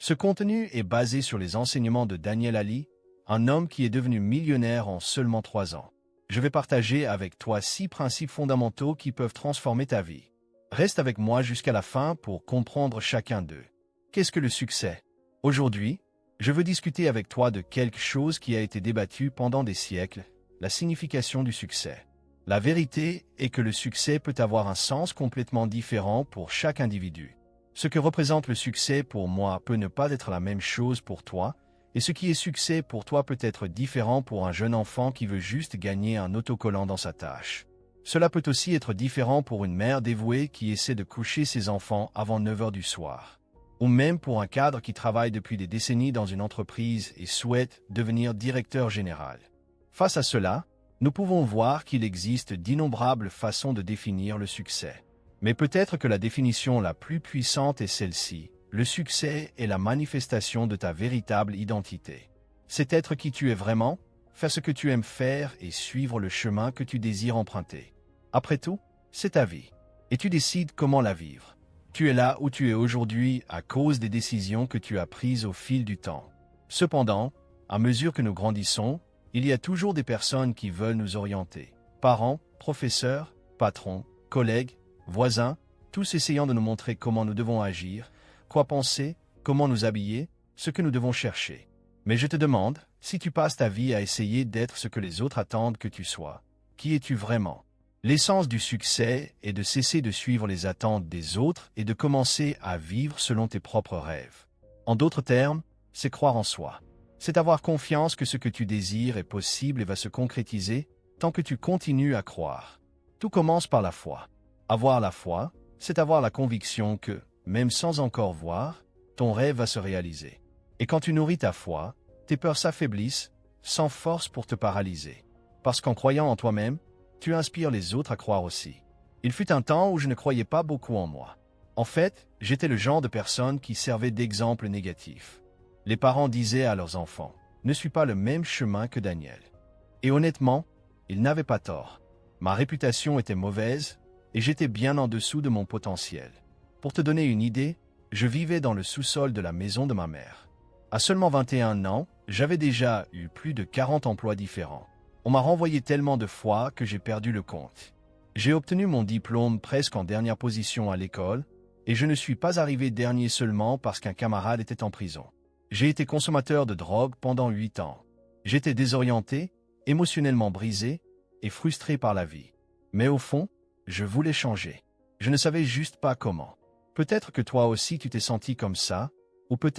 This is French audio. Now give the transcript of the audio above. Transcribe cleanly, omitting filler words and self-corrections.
Ce contenu est basé sur les enseignements de Daniel Ali, un homme qui est devenu millionnaire en seulement 3 ans. Je vais partager avec toi 6 principes fondamentaux qui peuvent transformer ta vie. Reste avec moi jusqu'à la fin pour comprendre chacun d'eux. Qu'est-ce que le succès? Aujourd'hui, je veux discuter avec toi de quelque chose qui a été débattu pendant des siècles, la signification du succès. La vérité est que le succès peut avoir un sens complètement différent pour chaque individu. Ce que représente le succès pour moi peut ne pas être la même chose pour toi, et ce qui est succès pour toi peut être différent pour un jeune enfant qui veut juste gagner un autocollant dans sa tâche. Cela peut aussi être différent pour une mère dévouée qui essaie de coucher ses enfants avant 9 heures du soir. Ou même pour un cadre qui travaille depuis des décennies dans une entreprise et souhaite devenir directeur général. Face à cela, nous pouvons voir qu'il existe d'innombrables façons de définir le succès. Mais peut-être que la définition la plus puissante est celle-ci. Le succès est la manifestation de ta véritable identité. C'est être qui tu es vraiment, faire ce que tu aimes faire et suivre le chemin que tu désires emprunter. Après tout, c'est ta vie. Et tu décides comment la vivre. Tu es là où tu es aujourd'hui à cause des décisions que tu as prises au fil du temps. Cependant, à mesure que nous grandissons, il y a toujours des personnes qui veulent nous orienter. Parents, professeurs, patrons, collègues, voisins, tous essayant de nous montrer comment nous devons agir, quoi penser, comment nous habiller, ce que nous devons chercher. Mais je te demande, si tu passes ta vie à essayer d'être ce que les autres attendent que tu sois, qui es-tu vraiment? L'essence du succès est de cesser de suivre les attentes des autres et de commencer à vivre selon tes propres rêves. En d'autres termes, c'est croire en soi. C'est avoir confiance que ce que tu désires est possible et va se concrétiser tant que tu continues à croire. Tout commence par la foi. Avoir la foi, c'est avoir la conviction que, même sans encore voir, ton rêve va se réaliser. Et quand tu nourris ta foi, tes peurs s'affaiblissent, sans force pour te paralyser. Parce qu'en croyant en toi-même, tu inspires les autres à croire aussi. Il fut un temps où je ne croyais pas beaucoup en moi. En fait, j'étais le genre de personne qui servait d'exemple négatif. Les parents disaient à leurs enfants, « Ne suis pas le même chemin que Daniel. » Et honnêtement, ils n'avaient pas tort. Ma réputation était mauvaise et j'étais bien en dessous de mon potentiel. Pour te donner une idée, je vivais dans le sous-sol de la maison de ma mère. À seulement 21 ans, j'avais déjà eu plus de 40 emplois différents. On m'a renvoyé tellement de fois que j'ai perdu le compte. J'ai obtenu mon diplôme presque en dernière position à l'école, et je ne suis pas arrivé dernier seulement parce qu'un camarade était en prison. J'ai été consommateur de drogue pendant 8 ans. J'étais désorienté, émotionnellement brisé et frustré par la vie. Mais au fond, je voulais changer. Je ne savais juste pas comment. Peut-être que toi aussi tu t'es senti comme ça, ou peut-être